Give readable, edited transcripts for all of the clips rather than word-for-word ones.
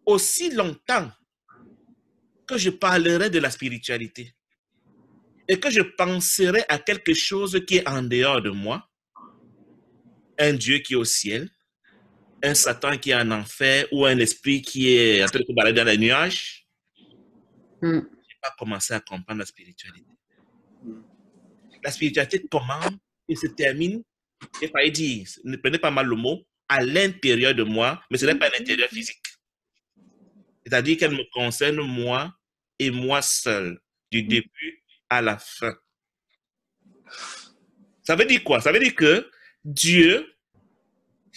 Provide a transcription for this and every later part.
aussi longtemps que je parlerai de la spiritualité et que je penserai à quelque chose qui est en dehors de moi, un Dieu qui est au ciel, un Satan qui est en enfer ou un esprit qui est en train de se balader dans les nuages, je n'ai pas commencé à comprendre la spiritualité. La spiritualité commence et se termine, il fallait dire, ne prenez pas mal le mot, à l'intérieur de moi, mais ce n'est pas à l'intérieur physique. C'est-à-dire qu'elle me concerne moi et moi seul, du début à la fin. Ça veut dire quoi? Ça veut dire que Dieu,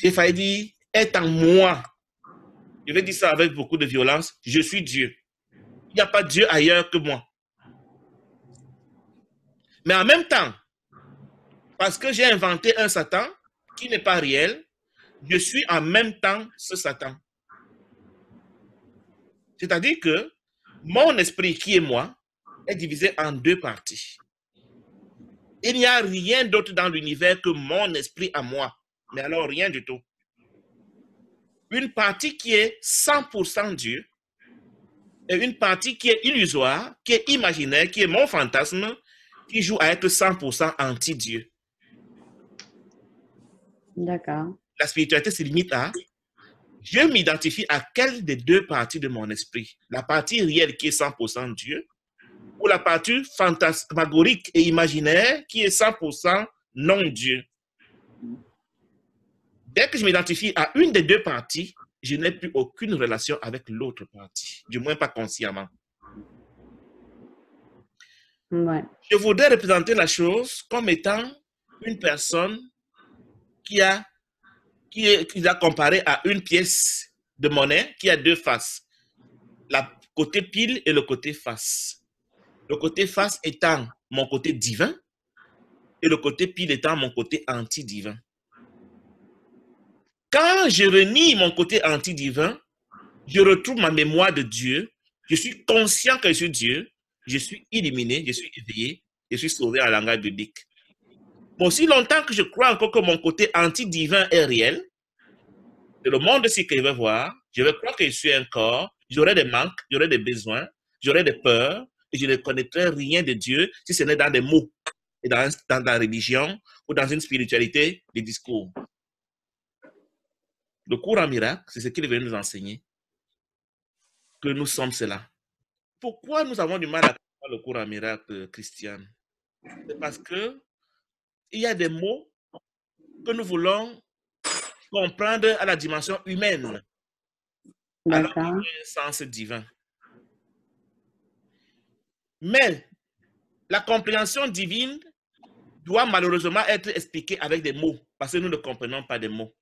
il fallait dire, est en moi. Je vais dire ça avec beaucoup de violence, je suis Dieu. Il n'y a pas Dieu ailleurs que moi. Mais en même temps, parce que j'ai inventé un Satan qui n'est pas réel, je suis en même temps ce Satan. C'est-à-dire que mon esprit qui est moi est divisé en deux parties. Il n'y a rien d'autre dans l'univers que mon esprit à moi. Mais alors rien du tout. Une partie qui est 100% Dieu et une partie qui est illusoire, qui est imaginaire, qui est mon fantasme, qui joue à être 100% anti-Dieu. D'accord. La spiritualité se limite à je m'identifie à quelle des deux parties de mon esprit? La partie réelle qui est 100% Dieu ou la partie fantasmagorique et imaginaire qui est 100% non-Dieu? Dès que je m'identifie à une des deux parties, je n'ai plus aucune relation avec l'autre partie, du moins pas consciemment. Ouais. Je voudrais représenter la chose comme étant une personne qui a comparé à une pièce de monnaie qui a deux faces, le côté pile et le côté face. Le côté face étant mon côté divin et le côté pile étant mon côté anti-divin. Quand je renie mon côté anti-divin, je retrouve ma mémoire de Dieu, je suis conscient que je suis Dieu, je suis illuminé, je suis éveillé, je suis sauvé en langage biblique. Mais aussi longtemps que je crois encore que mon côté anti-divin est réel, c'est le monde aussi que je vais voir, je vais croire que je suis un corps, j'aurai des manques, j'aurai des besoins, j'aurai des peurs, et je ne connaîtrai rien de Dieu si ce n'est dans des mots, et dans la religion ou dans une spiritualité, des discours. Le cours en miracle, c'est ce qu'il veut nous enseigner, que nous sommes cela. Pourquoi nous avons du mal à comprendre le cours en miracle, Christiane? C'est parce que il y a des mots que nous voulons comprendre à la dimension humaine, alors qu'il y a un sens divin. Mais la compréhension divine doit malheureusement être expliquée avec des mots, parce que nous ne comprenons pas des mots.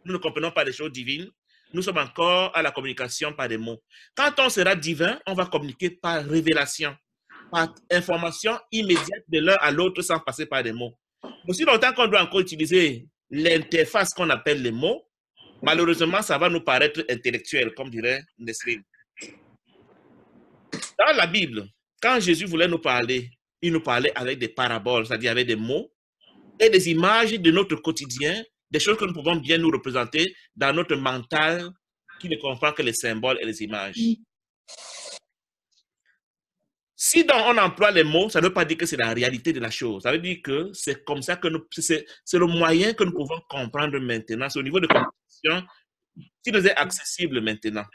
Nous ne comprenons pas les choses divines. Nous sommes encore à la communication par des mots. Quand on sera divin, on va communiquer par révélation, par information immédiate de l'un à l'autre sans passer par des mots. Aussi longtemps qu'on doit encore utiliser l'interface qu'on appelle les mots, malheureusement, ça va nous paraître intellectuel, comme dirait Nesrine. Dans la Bible, quand Jésus voulait nous parler, il nous parlait avec des paraboles, c'est-à-dire avec des mots et des images de notre quotidien, des choses que nous pouvons bien nous représenter dans notre mental qui ne comprend que les symboles et les images. Si donc on emploie les mots, ça ne veut pas dire que c'est la réalité de la chose. Ça veut dire que c'est comme ça que c'est le moyen que nous pouvons comprendre maintenant. C'est au niveau de compréhension qui nous est accessible maintenant.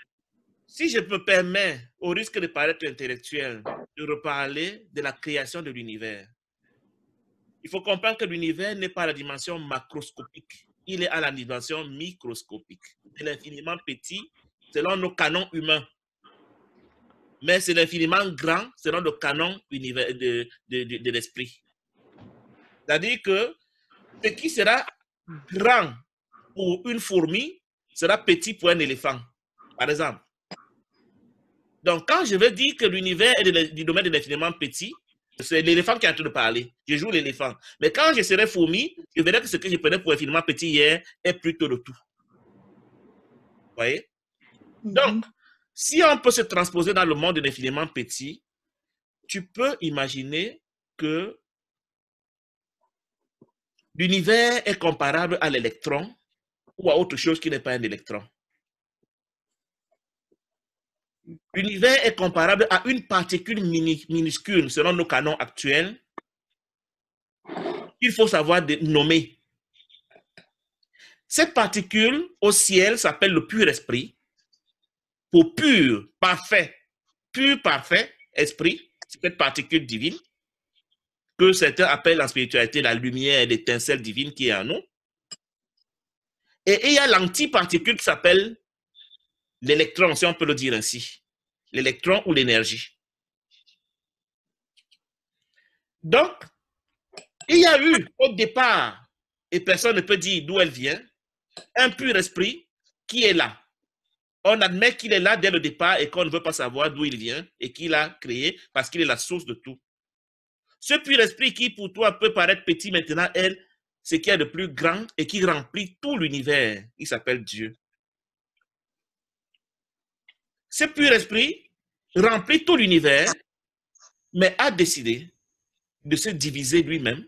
Si je me permets, au risque de paraître intellectuel, de reparler de la création de l'univers, il faut comprendre que l'univers n'est pas à la dimension macroscopique. Il est à la dimension microscopique. C'est l'infiniment petit selon nos canons humains. Mais c'est l'infiniment grand selon le canon de l'esprit. C'est-à-dire que ce qui sera grand pour une fourmi sera petit pour un éléphant, par exemple. Donc, quand je veux dire que l'univers est du domaine de l'infiniment petit, c'est l'éléphant qui est en train de parler. Je joue l'éléphant. Mais quand je serai fourmi, je verrai que ce que je prenais pour infiniment petit hier est plutôt le tout. Vous voyez? Donc, si on peut se transposer dans le monde de l'infiniment petit, tu peux imaginer que l'univers est comparable à l'électron ou à autre chose qui n'est pas un électron. L'univers est comparable à une particule minuscule selon nos canons actuels. Il faut savoir nommer. Cette particule au ciel s'appelle le pur esprit. Pour pur, parfait esprit, cette particule divine, que certains appellent en spiritualité la lumière, l'étincelle divine qui est en nous. Et il y a l'antiparticule qui s'appelle l'électron, si on peut le dire ainsi. L'électron ou l'énergie. Donc, il y a eu au départ, et personne ne peut dire d'où elle vient, un pur esprit qui est là. On admet qu'il est là dès le départ et qu'on ne veut pas savoir d'où il vient et qu'il a créé parce qu'il est la source de tout. Ce pur esprit qui pour toi peut paraître petit maintenant, elle, c'est qu'il y a de plus grand et qui remplit tout l'univers. Il s'appelle Dieu. Ce pur esprit remplit tout l'univers, mais a décidé de se diviser lui-même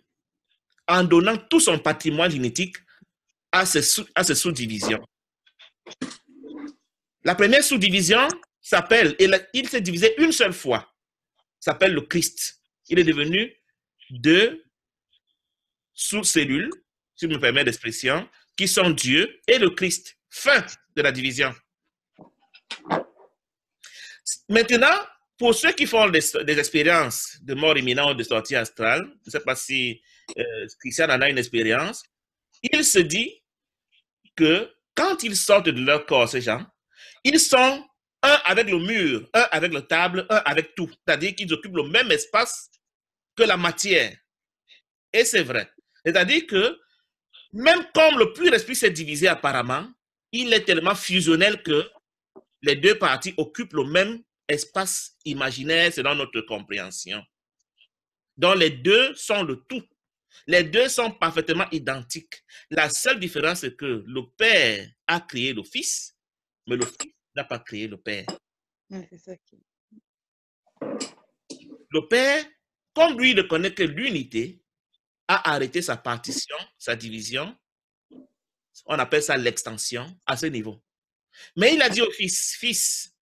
en donnant tout son patrimoine génétique à ses sous-divisions. La première sous-division s'appelle, il s'est divisé une seule fois, s'appelle le Christ. Il est devenu 2 sous-cellules, si je me permets l'expression, qui sont Dieu et le Christ. Fin de la division. Maintenant, pour ceux qui font des expériences de mort imminente ou de sortie astrale, je ne sais pas si Christian en a une expérience, il se dit que quand ils sortent de leur corps, ces gens, ils sont un avec le mur, un avec la table, un avec tout. C'est-à-dire qu'ils occupent le même espace que la matière. Et c'est vrai. C'est-à-dire que même comme le pur esprit s'est divisé apparemment, il est tellement fusionnel que les deux parties occupent le même espace imaginaire selon notre compréhension. Donc les deux sont le tout. Les deux sont parfaitement identiques. La seule différence, c'est que le Père a créé le Fils, mais le Fils n'a pas créé le Père. C'est ça qui... Le Père, comme lui ne connaît que l'unité, a arrêté sa partition, sa division. On appelle ça l'extension à ce niveau. Mais il a dit au Fils, Fils,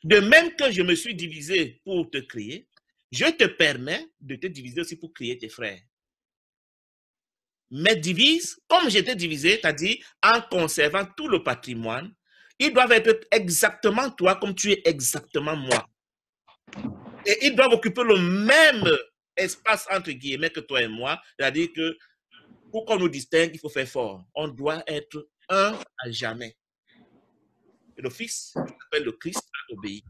de même que je me suis divisé pour te créer, je te permets de te diviser aussi pour créer tes frères. Mais divise, comme j'étais divisé, c'est-à-dire en conservant tout le patrimoine, ils doivent être exactement toi comme tu es exactement moi. Et ils doivent occuper le même espace entre guillemets que toi et moi, c'est-à-dire que pour qu'on nous distingue, il faut faire fort. On doit être un à jamais. Et le Fils, qui s'appelle le Christ, a obéi.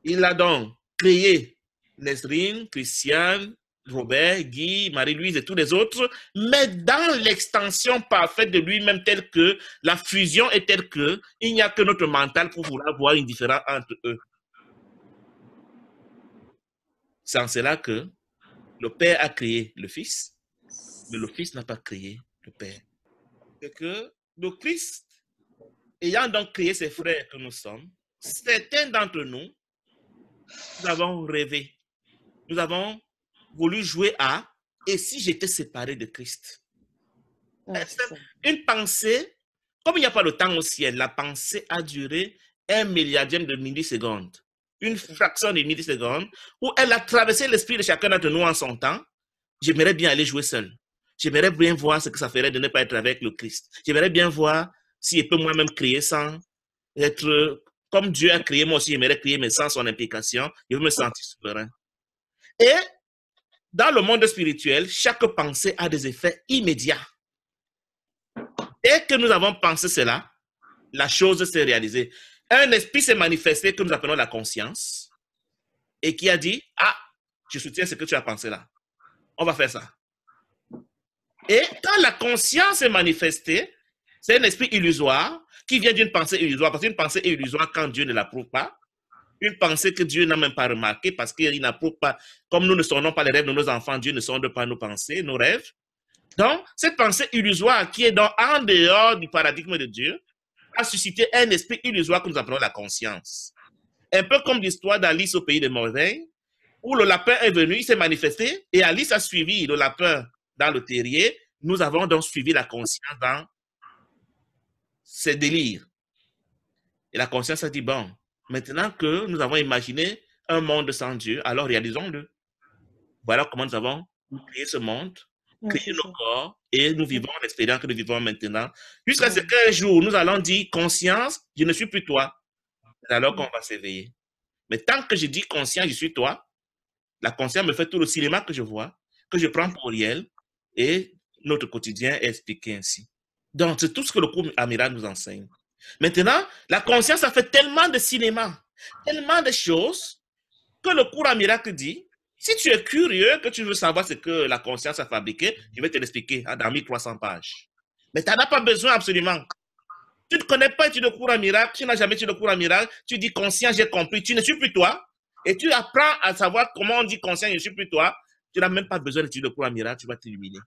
Il a donc créé Nesrine, Christiane, Robert, Guy, Marie-Louise et tous les autres, mais dans l'extension parfaite de lui-même, telle que la fusion est telle que il n'y a que notre mental pour vouloir voir une différence entre eux. C'est en cela que le Père a créé le Fils, mais le Fils n'a pas créé le Père. C'est que le Christ, ayant donc créé ses frères que nous sommes, certains d'entre nous, nous avons rêvé. Nous avons voulu jouer à « et si j'étais séparé de Christ ?» Une pensée, comme il n'y a pas de temps au ciel, la pensée a duré 1 milliardième de milliseconde, une fraction de milliseconde, où elle a traversé l'esprit de chacun d'entre nous en son temps. J'aimerais bien aller jouer seul. J'aimerais bien voir ce que ça ferait de ne pas être avec le Christ. J'aimerais bien voir si je peux moi-même créer sans être... Comme Dieu a créé, moi aussi j'aimerais créer, mais sans son implication. Je veux me sentir souverain. Et dans le monde spirituel, chaque pensée a des effets immédiats. Dès que nous avons pensé cela, la chose s'est réalisée. Un esprit s'est manifesté que nous appelons la conscience et qui a dit « Ah, je soutiens ce que tu as pensé là. On va faire ça. » Et quand la conscience est manifestée, c'est un esprit illusoire qui vient d'une pensée illusoire. Parce qu'une pensée est illusoire quand Dieu ne l'approuve pas. Une pensée que Dieu n'a même pas remarquée parce qu'il n'approuve pas. Comme nous ne sondons pas les rêves de nos enfants, Dieu ne sonde pas nos pensées, nos rêves. Donc, cette pensée illusoire qui est en dehors du paradigme de Dieu a suscité un esprit illusoire que nous appelons la conscience. Un peu comme l'histoire d'Alice au pays des merveilles, où le lapin est venu, il s'est manifesté et Alice a suivi le lapin dans le terrier. Nous avons donc suivi la conscience dans ses délires. Et la conscience a dit, bon, Maintenant que nous avons imaginé un monde sans Dieu, alors réalisons-le. Voilà comment nous avons créé ce monde, Ouais, créé c'est nos ça. corps et nous vivons l'expérience que nous vivons maintenant. Jusqu'à ce qu'un jour, nous allons dire conscience, je ne suis plus toi. C'est alors qu'on va s'éveiller. Mais tant que je dis conscience, je suis toi, la conscience me fait tout le cinéma que je vois, que je prends pour réel et notre quotidien est expliqué ainsi. Donc, c'est tout ce que le cours Amira nous enseigne. Maintenant, la conscience a fait tellement de cinéma, tellement de choses que le cours à miracle dit, si tu es curieux, que tu veux savoir ce que la conscience a fabriqué, je vais te l'expliquer dans 1300 pages. Mais tu n'en as pas besoin absolument. Tu ne connais pas étudier le cours à miracle, tu n'as jamais étudié le cours à miracle, tu dis conscience, j'ai compris, tu ne suis plus toi, et tu apprends à savoir comment on dit conscience, je ne suis plus toi, tu n'as même pas besoin d'étudier le cours à miracle, tu vas t'illuminer.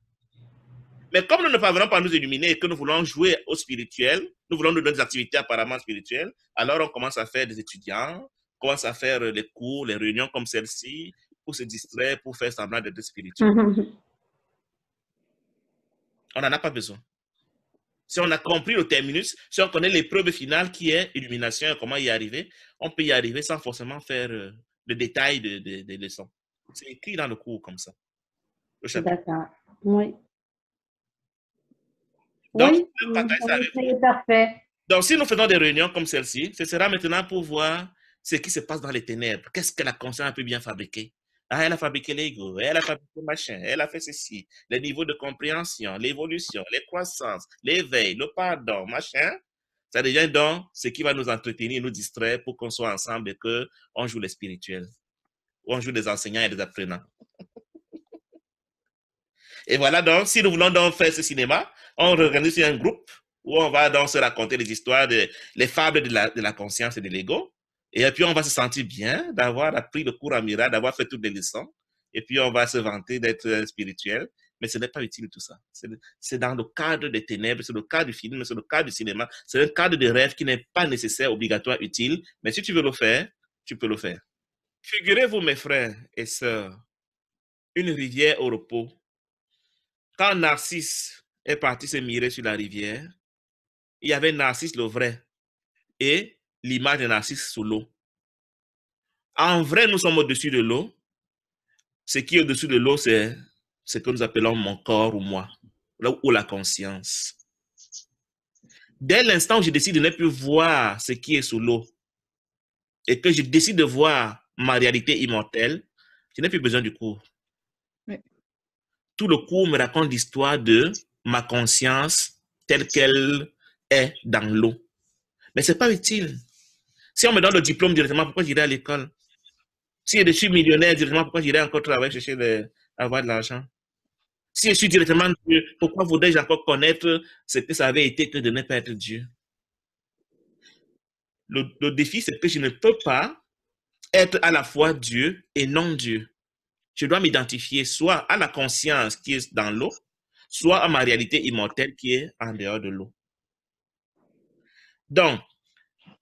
Mais comme nous ne parvenons pas à nous illuminer et que nous voulons jouer au spirituel, nous voulons nous donner des activités apparemment spirituelles, alors on commence à faire des étudiants, on commence à faire les cours, les réunions comme celle-ci, pour se distraire, pour faire semblant d'être spirituel. On n'en a pas besoin. Si on a compris le terminus, si on connaît l'épreuve finale qui est illumination et comment y arriver, on peut y arriver sans forcément faire le détail des leçons. C'est écrit dans le cours comme ça. Le chapitre. D'accord. Oui. Donc, Oui, je partage ça avec vous. c'est parfait. Donc, si nous faisons des réunions comme celle-ci, ce sera maintenant pour voir ce qui se passe dans les ténèbres. Qu'est-ce que la conscience a pu bien fabriquer? Ah, elle a fabriqué l'ego, elle a fabriqué machin, elle a fait ceci, les niveaux de compréhension, l'évolution, les croissances, l'éveil, le pardon, machin. Ça devient donc ce qui va nous entretenir, nous distraire pour qu'on soit ensemble et qu'on joue les spirituels, ou on joue des enseignants et des apprenants. Et voilà donc, si nous voulons donc faire ce cinéma, on organise un groupe où on va donc se raconter les histoires, les fables de la conscience et de l'ego. Et puis on va se sentir bien d'avoir appris le cours Amira, d'avoir fait toutes les leçons. Et puis on va se vanter d'être spirituel. Mais ce n'est pas utile tout ça. C'est dans le cadre des ténèbres, c'est le cadre du film, c'est le cadre du cinéma, c'est le cadre de rêve qui n'est pas nécessaire, obligatoire, utile. Mais si tu veux le faire, tu peux le faire. Figurez-vous, mes frères et sœurs, une rivière au repos. Quand Narcisse est parti se mirer sur la rivière, il y avait Narcisse le vrai et l'image de Narcisse sous l'eau. En vrai, nous sommes au-dessus de l'eau. Ce qui est au-dessus de l'eau, c'est ce que nous appelons mon corps ou moi, ou la conscience. Dès l'instant où je décide de ne plus voir ce qui est sous l'eau et que je décide de voir ma réalité immortelle, je n'ai plus besoin du cours. Oui. Tout le cours me raconte l'histoire de ma conscience telle qu'elle est dans l'eau. Mais ce n'est pas utile. Si on me donne le diplôme directement, pourquoi j'irai à l'école? Si je suis millionnaire directement, pourquoi j'irai encore travailler, chercher avoir de l'argent? Si je suis directement Dieu, pourquoi voudrais-je encore connaître ce que ça avait été que de ne pas être Dieu? Le défi, c'est que je ne peux pas être à la fois Dieu et non Dieu. Je dois m'identifier soit à la conscience qui est dans l'eau, soit à ma réalité immortelle qui est en dehors de l'eau. Donc,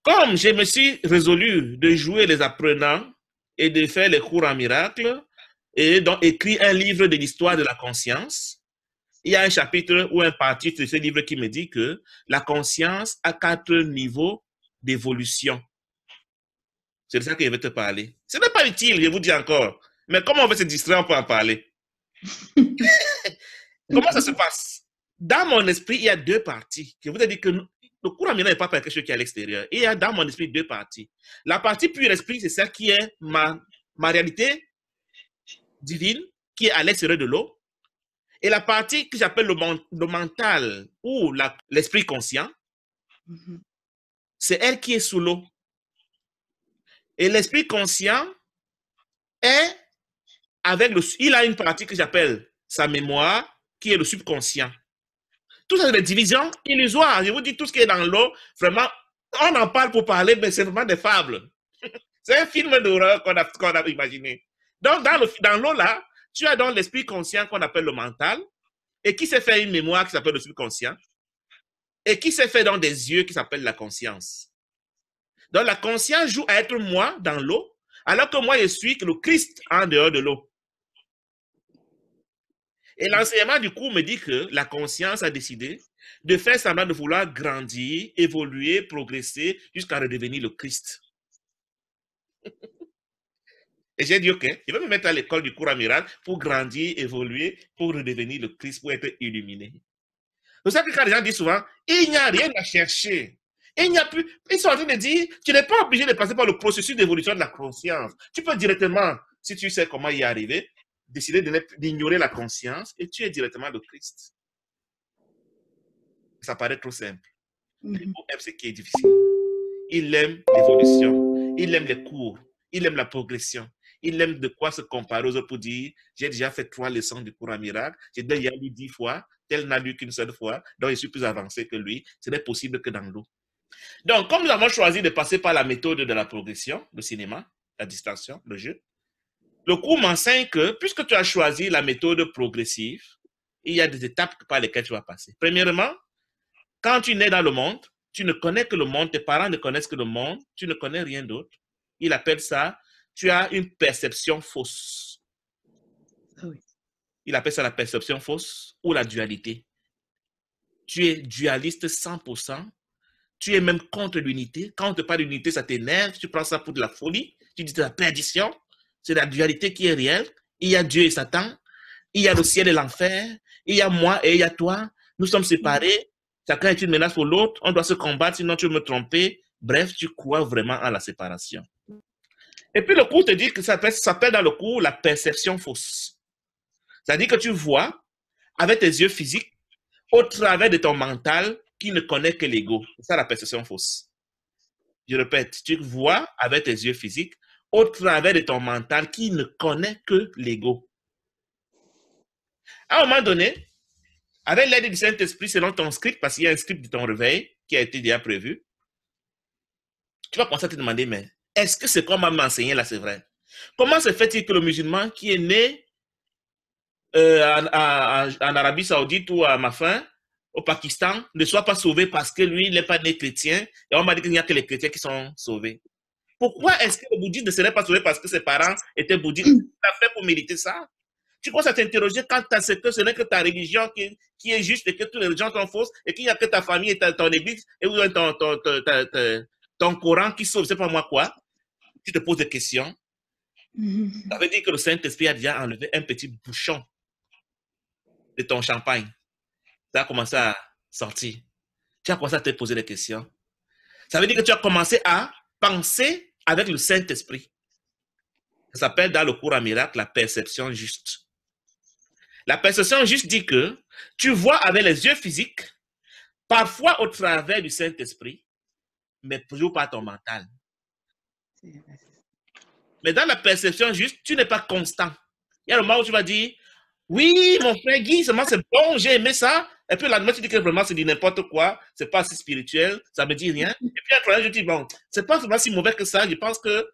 comme je me suis résolu de jouer les apprenants et de faire les cours en miracle, et donc écrit un livre de l'histoire de la conscience, il y a un chapitre ou un partie de ce livre qui me dit que la conscience a 4 niveaux d'évolution. C'est de ça que je vais te parler. Ce n'est pas utile, je vous dis encore. Mais comment on veut se distraire, on peut en parler. Comment ça se passe? Dans mon esprit, il y a 2 parties. Je vous ai dit que le cours Amira n'est pas pour quelque chose qui est à l'extérieur. Il y a dans mon esprit 2 parties. La partie pure esprit, c'est celle qui est ma réalité divine, qui est à l'extérieur de l'eau. Et la partie que j'appelle le mental ou l'esprit conscient, c'est elle qui est sous l'eau. Et l'esprit conscient est il a une partie que j'appelle sa mémoire, qui est le subconscient. Tout ça, c'est des divisions illusoires. Je vous dis, tout ce qui est dans l'eau, vraiment, on en parle pour parler, mais c'est vraiment des fables. C'est un film d'horreur qu'on a imaginé. Donc, dans l'eau, là, tu as donc l'esprit conscient qu'on appelle le mental, et qui s'est fait une mémoire qui s'appelle le subconscient, et qui s'est fait dans des yeux qui s'appellent la conscience. Donc, la conscience joue à être moi dans l'eau, alors que moi, je suis le Christ en dehors de l'eau. Et l'enseignement du cours me dit que la conscience a décidé de faire semblant de vouloir grandir, évoluer, progresser, jusqu'à redevenir le Christ. Et j'ai dit, OK, je vais me mettre à l'école du cours amiral pour grandir, évoluer, pour redevenir le Christ, pour être illuminé. C'est ça que quand les gens disent souvent, il n'y a rien à chercher. Il n'y a plus. Ils sont en train de dire, tu n'es pas obligé de passer par le processus d'évolution de la conscience. Tu peux directement, si tu sais comment y arriver, décider d'ignorer la conscience et tu es directement le Christ. Ça paraît trop simple. Mais il faut aimer ce qui est difficile. Il aime l'évolution, il aime les cours, il aime la progression, il aime de quoi se comparer aux autres pour dire, j'ai déjà fait 3 leçons du cours en miracle, j'ai déjà lu 10 fois, tel n'a lu qu'une seule fois, donc je suis plus avancé que lui, ce n'est possible que dans l'eau. Donc, comme nous avons choisi de passer par la méthode de la progression, le cinéma, la distraction, le jeu, le cours m'enseigne que, puisque tu as choisi la méthode progressive, il y a des étapes par lesquelles tu vas passer. Premièrement, quand tu nais dans le monde, tu ne connais que le monde, tes parents ne connaissent que le monde, tu ne connais rien d'autre. Il appelle ça, tu as une perception fausse. Oui. Il appelle ça la perception fausse ou la dualité. Tu es dualiste 100%. Tu es même contre l'unité. Quand on te parle d'unité, ça t'énerve. Tu prends ça pour de la folie. Tu dis de la perdition. C'est la dualité qui est réelle. Il y a Dieu et Satan. Il y a le ciel et l'enfer. Il y a moi et il y a toi. Nous sommes séparés. Chacun est une menace pour l'autre. On doit se combattre, sinon tu veux me tromper. Bref, tu crois vraiment en la séparation. Et puis le cours te dit que ça s'appelle dans le cours la perception fausse. C'est-à-dire que tu vois avec tes yeux physiques au travers de ton mental qui ne connaît que l'ego. C'est ça la perception fausse. Je répète, tu vois avec tes yeux physiques au travers de ton mental qui ne connaît que l'ego. À un moment donné, avec l'aide du Saint-Esprit, selon ton script, parce qu'il y a un script de ton réveil qui a été déjà prévu, tu vas commencer à te demander, mais est-ce que c'est comme on m'a enseigné là, c'est vrai? Comment se fait-il que le musulman qui est né en Arabie Saoudite ou à Mafin, au Pakistan, ne soit pas sauvé parce que lui, il n'est pas né chrétien, et on m'a dit qu'il n'y a que les chrétiens qui sont sauvés? Pourquoi est-ce que le bouddhiste ne serait pas sauvé parce que ses parents étaient bouddhistes? Qu'est-ce que tu as fait pour mériter ça? Tu commences à t'interroger quant à ce que ce n'est que ta religion qui est juste et que toutes les religions sont fausses et qu'il n'y a que ta famille et ton église et ton Coran qui sauve, c'est pas moi quoi. Tu te poses des questions. Ça veut dire que le Saint-Esprit a déjà enlevé un petit bouchon de ton champagne. Ça a commencé à sortir. Tu as commencé à te poser des questions. Ça veut dire que tu as commencé à penser avec le Saint-Esprit. Ça s'appelle dans le cours en miracle la perception juste. La perception juste dit que tu vois avec les yeux physiques, parfois au travers du Saint-Esprit, mais toujours pas ton mental. Mais dans la perception juste, tu n'es pas constant. Il y a le moment où tu vas dire, oui, mon frère Guy, c'est bon, j'ai aimé ça. Et puis, la lendemain, tu dis que vraiment, c'est du n'importe quoi, c'est pas assez spirituel, ça me dit rien. Et puis, après, je dis, bon, c'est pas vraiment si mauvais que ça, je pense que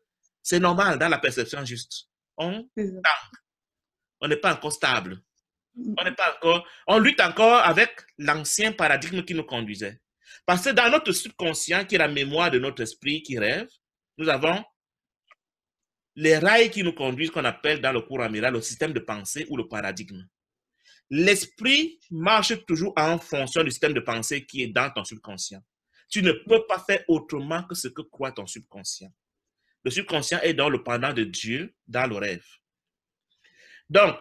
c'est normal dans la perception juste. On n'est pas encore stable. On lutte encore avec l'ancien paradigme qui nous conduisait. Parce que dans notre subconscient, qui est la mémoire de notre esprit qui rêve, nous avons les rails qui nous conduisent, qu'on appelle dans le cours amiral le système de pensée ou le paradigme. L'esprit marche toujours en fonction du système de pensée qui est dans ton subconscient. Tu ne peux pas faire autrement que ce que croit ton subconscient. Le subconscient est dans le pendant de Dieu, dans le rêve. Donc,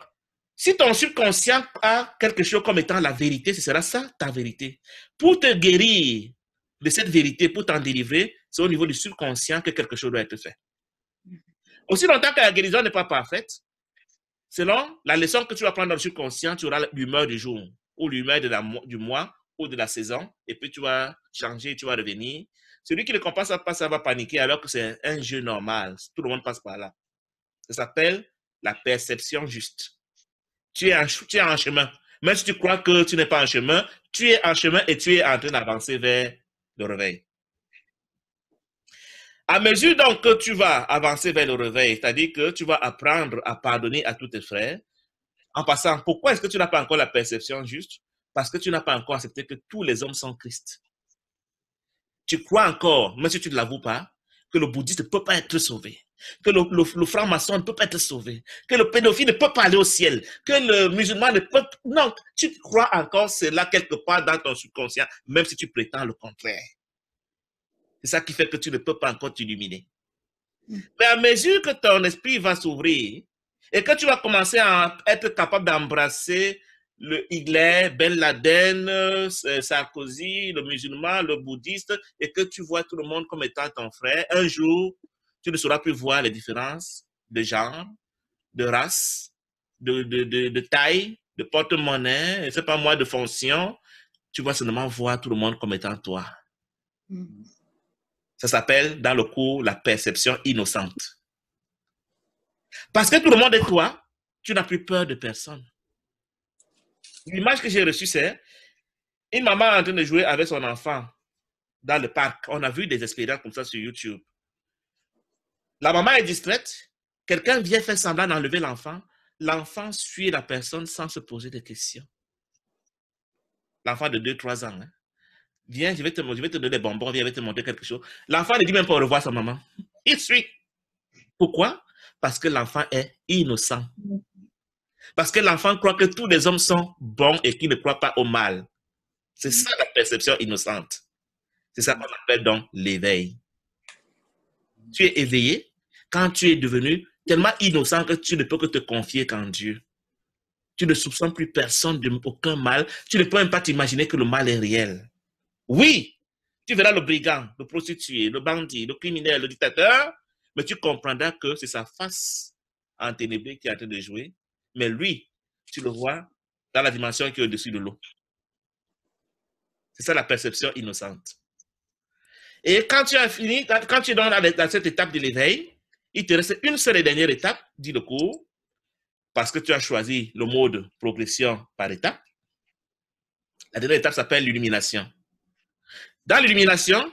si ton subconscient a quelque chose comme étant la vérité, ce sera ça ta vérité. Pour te guérir de cette vérité, pour t'en délivrer, c'est au niveau du subconscient que quelque chose doit être fait. Aussi longtemps que la guérison n'est pas parfaite, selon la leçon que tu vas prendre dans le subconscient, tu auras l'humeur du jour, ou l'humeur du mois, ou de la saison, et puis tu vas changer, tu vas revenir. Celui qui ne comprend pas ça va paniquer alors que c'est un jeu normal. Tout le monde passe par là. Ça s'appelle la perception juste. Tu es en chemin. Même si tu crois que tu n'es pas en chemin, tu es en chemin et tu es en train d'avancer vers le réveil. À mesure donc que tu vas avancer vers le réveil, c'est-à-dire que tu vas apprendre à pardonner à tous tes frères, en passant, pourquoi est-ce que tu n'as pas encore la perception juste? Parce que tu n'as pas encore accepté que tous les hommes sont Christ. Tu crois encore, même si tu ne l'avoues pas, que le bouddhiste ne peut pas être sauvé, que le franc-maçon ne peut pas être sauvé, que le pédophile ne peut pas aller au ciel, que le musulman ne peut... Non, tu crois encore cela quelque part dans ton subconscient, même si tu prétends le contraire. C'est ça qui fait que tu ne peux pas encore t'illuminer. Mais à mesure que ton esprit va s'ouvrir et que tu vas commencer à être capable d'embrasser le Hitler, Ben Laden, Sarkozy, le musulman, le bouddhiste, et que tu vois tout le monde comme étant ton frère, un jour, tu ne sauras plus voir les différences de genre, de race, de taille, de porte-monnaie, je sais pas moi, de fonction. Tu vas seulement voir tout le monde comme étant toi. Ça s'appelle dans le cours la perception innocente. Parce que tout le monde est toi, tu n'as plus peur de personne. L'image que j'ai reçue, c'est une maman en train de jouer avec son enfant dans le parc. On a vu des expériences comme ça sur YouTube. La maman est distraite, quelqu'un vient faire semblant d'enlever l'enfant. L'enfant suit la personne sans se poser de questions. L'enfant de 2-3 ans. Hein. Viens, je vais te donner des bonbons, viens, je vais te montrer quelque chose. L'enfant ne dit même pas au revoir à sa maman. Il suit. Pourquoi? Parce que l'enfant est innocent. Parce que l'enfant croit que tous les hommes sont bons et qu'il ne croit pas au mal. C'est ça la perception innocente. C'est ça qu'on appelle donc l'éveil. Tu es éveillé quand tu es devenu tellement innocent que tu ne peux que te confier qu'en Dieu. Tu ne soupçonnes plus personne d'aucun mal. Tu ne peux même pas t'imaginer que le mal est réel. Oui, tu verras le brigand, le prostitué, le bandit, le criminel, le dictateur, mais tu comprendras que c'est sa face enténébrée qui est en train de jouer. Mais lui, tu le vois dans la dimension qui est au-dessus de l'eau. C'est ça la perception innocente. Et quand tu as fini, quand tu es dans cette étape de l'éveil, il te reste une seule et dernière étape, dit le cours, parce que tu as choisi le mode progression par étape. La dernière étape s'appelle l'illumination. Dans l'illumination,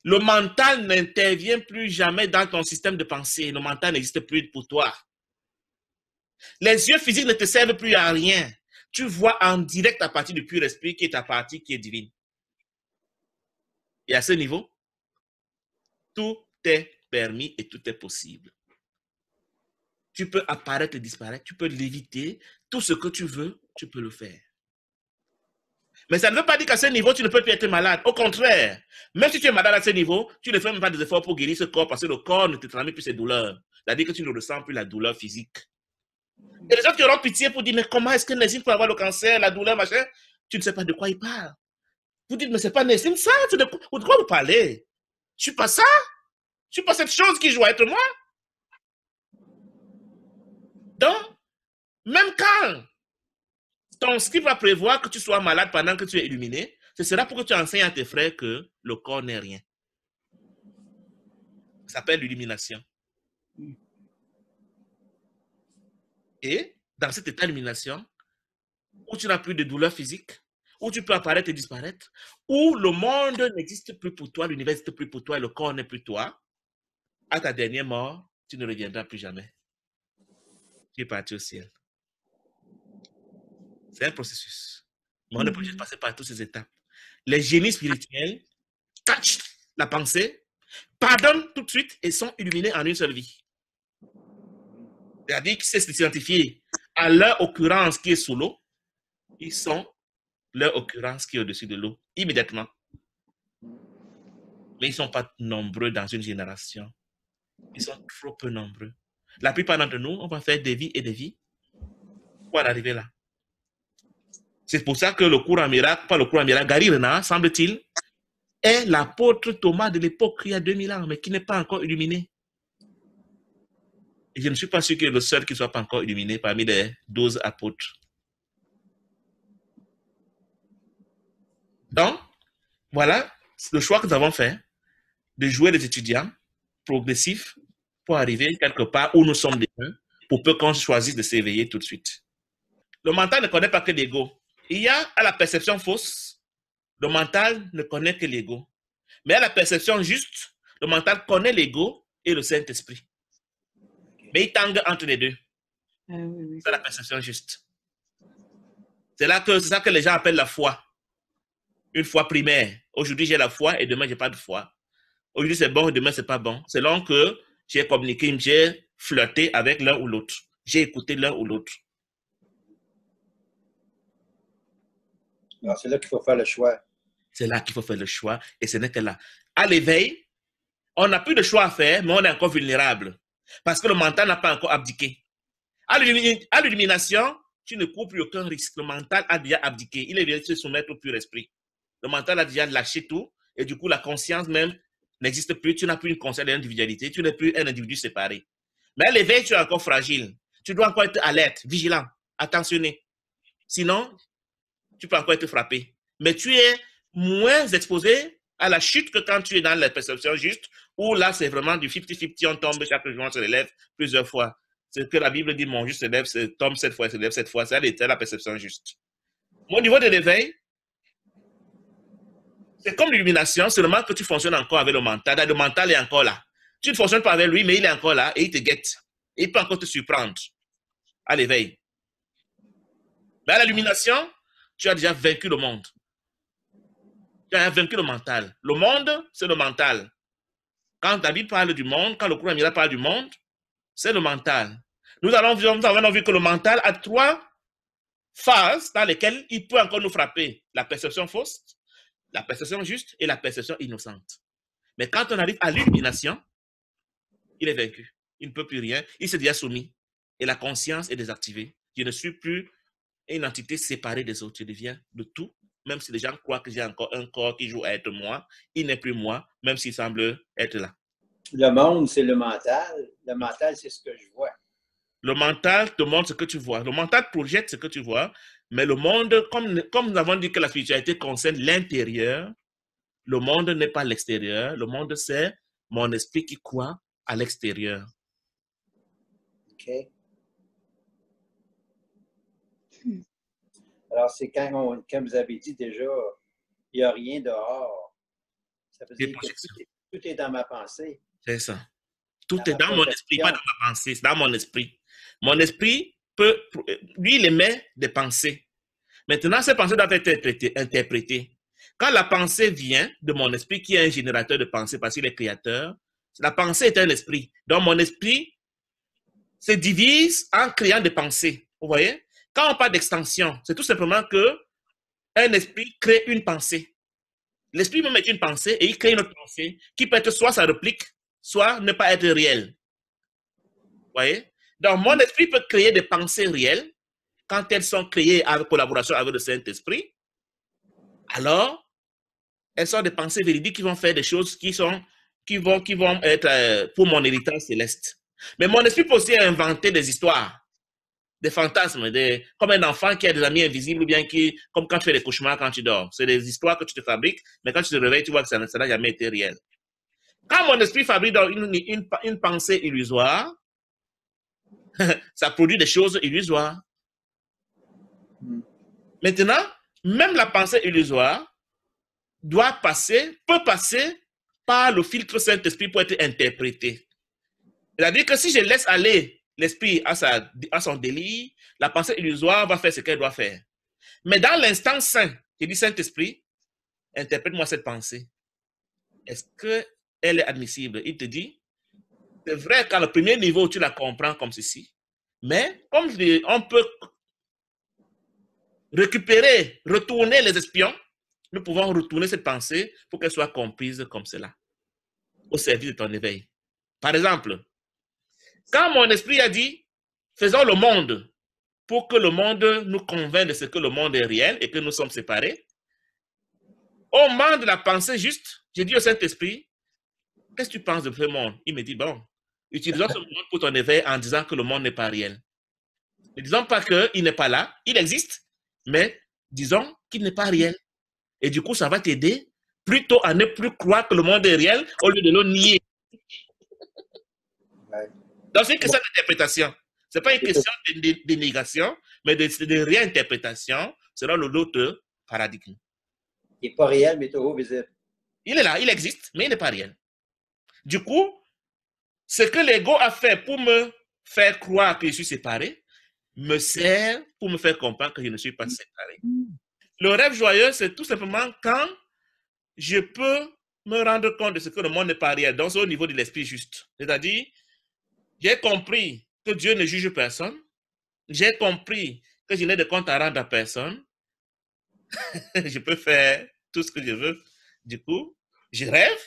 le mental n'intervient plus jamais dans ton système de pensée. Le mental n'existe plus pour toi. Les yeux physiques ne te servent plus à rien. Tu vois en direct à partir du pur esprit qui est ta partie qui est divine. Et à ce niveau, tout est permis et tout est possible. Tu peux apparaître et disparaître, tu peux l'éviter. Tout ce que tu veux, tu peux le faire. Mais ça ne veut pas dire qu'à ce niveau, tu ne peux plus être malade. Au contraire, même si tu es malade à ce niveau, tu ne fais même pas des efforts pour guérir ce corps parce que le corps ne te transmet plus ses douleurs. C'est-à-dire que tu ne ressens plus la douleur physique. Et les gens qui auront pitié pour dire, mais comment est-ce que Nessim peut avoir le cancer, la douleur, machin? Tu ne sais pas de quoi il parle. Vous dites, mais c'est pas Nessim ça, de quoi vous parlez? Je suis pas ça. Je suis pas cette chose qui doit être moi. Donc, même quand ton script va prévoir que tu sois malade pendant que tu es illuminé, ce sera pour que tu enseignes à tes frères que le corps n'est rien. Ça s'appelle l'illumination. Et dans cet état d'illumination, où tu n'as plus de douleur physique, où tu peux apparaître et disparaître, où le monde n'existe plus pour toi, l'univers n'existe plus pour toi et le corps n'est plus toi, à ta dernière mort, tu ne reviendras plus jamais. Tu es parti au ciel. C'est un processus. Mais on est obligé de passer par toutes ces étapes. Les génies spirituels catchent la pensée, pardonnent tout de suite et sont illuminés en une seule vie. C'est-à-dire qu'ils c'est s'identifier à leur occurrence qui est sous l'eau, ils sont leur occurrence qui est au-dessus de l'eau, immédiatement. Mais ils ne sont pas nombreux dans une génération. Ils sont trop peu nombreux. La plupart d'entre nous, on va faire des vies et des vies pour en arriver là. C'est pour ça que le cours en miracle, pas le cours en miracle, Gary Renard, semble-t-il, est l'apôtre Thomas de l'époque, il y a 2000 ans, mais qui n'est pas encore illuminé. Et je ne suis pas sûr qu'il y ait le seul qui ne soit pas encore illuminé parmi les 12 apôtres. Donc, voilà le choix que nous avons fait de jouer les étudiants progressifs pour arriver quelque part où nous sommes déjà, pour peu qu'on choisisse de s'éveiller tout de suite. Le mental ne connaît pas que l'ego. Il y a à la perception fausse, le mental ne connaît que l'ego. Mais à la perception juste, le mental connaît l'ego et le Saint-Esprit. Mais il tangue entre les deux. Oui. C'est la perception juste. C'est ça que les gens appellent la foi. Une foi primaire. Aujourd'hui, j'ai la foi et demain, je n'ai pas de foi. Aujourd'hui, c'est bon et demain, ce n'est pas bon. Selon que j'ai communiqué, j'ai flirté avec l'un ou l'autre. J'ai écouté l'un ou l'autre. Alors, c'est là qu'il faut faire le choix. C'est là qu'il faut faire le choix et ce n'est que là. À l'éveil, On n'a plus de choix à faire, mais on est encore vulnérable. Parce que le mental n'a pas encore abdiqué. À l'illumination, tu ne cours plus aucun risque. Le mental a déjà abdiqué. Il est venu se soumettre au pur esprit. Le mental a déjà lâché tout. Et du coup, la conscience même n'existe plus. Tu n'as plus une conscience d'individualité. Tu n'es plus un individu séparé. Mais à l'éveil, tu es encore fragile. Tu dois encore être alerte, vigilant, attentionné. Sinon, tu peux encore être frappé. Mais tu es moins exposé à la chute que quand tu es dans la perception juste, où là, c'est vraiment du 50-50, on tombe chaque jour, on se relève plusieurs fois. C'est ce que la Bible dit, mon juste se lève, tombe cette fois, se lève cette fois. C'est la perception juste. Au niveau de l'éveil, c'est comme l'illumination, seulement que tu fonctionnes encore avec le mental. Le mental est encore là. Tu ne fonctionnes pas avec lui, mais il est encore là et il te guette. Et il peut encore te surprendre à l'éveil. Mais à l'illumination, tu as déjà vaincu le monde. Tu as vaincu le mental. Le monde, c'est le mental. Quand David parle du monde, quand le Coran Mira parle du monde, c'est le mental. Nous avons vu que le mental a 3 phases dans lesquelles il peut encore nous frapper. La perception fausse, la perception juste et la perception innocente. Mais quand on arrive à l'illumination, il est vaincu. Il ne peut plus rien. Il s'est déjà soumis. Et la conscience est désactivée. Je ne suis plus une entité séparée des autres. Je deviens de tout. Même si les gens croient que j'ai encore un corps qui joue à être moi, il n'est plus moi, même s'il semble être là. Le monde, c'est le mental. Le mental, c'est ce que je vois. Le mental te montre ce que tu vois. Le mental projette ce que tu vois. Mais le monde, comme nous avons dit que la spiritualité concerne l'intérieur, le monde n'est pas l'extérieur. Le monde, c'est mon esprit qui croit à l'extérieur. OK. Alors, c'est quand vous avez dit déjà, il n'y a rien dehors. Ça veut dire que tout est dans ma pensée. C'est ça. Tout est dans mon esprit, pas dans ma pensée, c'est dans mon esprit. Mon esprit peut, lui, il émet des pensées. Maintenant, ces pensées doivent être interprétées. Quand la pensée vient de mon esprit, qui est un générateur de pensées parce qu'il est créateur, la pensée est un esprit. Donc, mon esprit se divise en créant des pensées. Vous voyez? Quand on parle d'extension, c'est tout simplement que un esprit crée une pensée. L'esprit même est une pensée et il crée une autre pensée qui peut être soit sa réplique, soit ne pas être réelle. Vous voyez? Donc, mon esprit peut créer des pensées réelles quand elles sont créées en collaboration avec le Saint-Esprit. Alors, elles sont des pensées véridiques qui vont faire des choses qui vont être pour mon héritage céleste. Mais mon esprit peut aussi inventer des histoires, des fantasmes, comme un enfant qui a des amis invisibles ou bien comme quand tu fais des cauchemars quand tu dors. C'est des histoires que tu te fabriques, mais quand tu te réveilles, tu vois que ça n'a jamais été réel. Quand mon esprit fabrique une pensée illusoire, ça produit des choses illusoires. Maintenant, même la pensée illusoire peut passer par le filtre Saint-Esprit pour être interprétée. C'est-à-dire que si je laisse aller l'esprit à son délire, la pensée illusoire va faire ce qu'elle doit faire. Mais dans l'instant saint, je dis Saint-Esprit, interprète-moi cette pensée. Est-ce qu'elle est admissible? Il te dit, c'est vrai qu'à le premier niveau, tu la comprends comme ceci, mais comme on peut retourner les espions, nous pouvons retourner cette pensée pour qu'elle soit comprise comme cela, au service de ton éveil. Par exemple, quand mon esprit a dit, faisons le monde pour que le monde nous convainc de ce que le monde est réel et que nous sommes séparés, au moment de la pensée juste, j'ai dit au Saint-Esprit, qu'est-ce que tu penses de ce monde? Il me dit, bon, utilisons ce monde pour ton éveil en disant que le monde n'est pas réel. Ne disons pas qu'il n'est pas là, il existe, mais disons qu'il n'est pas réel. Et du coup, ça va t'aider plutôt à ne plus croire que le monde est réel au lieu de le nier. Donc, c'est une question d'interprétation. Ce n'est pas une question de négation, mais de réinterprétation selon l'autre paradigme. Il n'est pas réel, mais toujours visible. Il est là, il existe, mais il n'est pas réel. Du coup, ce que l'ego a fait pour me faire croire que je suis séparé me sert pour me faire comprendre que je ne suis pas séparé. Le rêve joyeux, c'est tout simplement quand je peux me rendre compte de ce que le monde n'est pas réel. Donc, c'est au niveau de l'esprit juste. C'est-à-dire, j'ai compris que Dieu ne juge personne. J'ai compris que je n'ai de compte à rendre à personne. Je peux faire tout ce que je veux. Du coup, je rêve,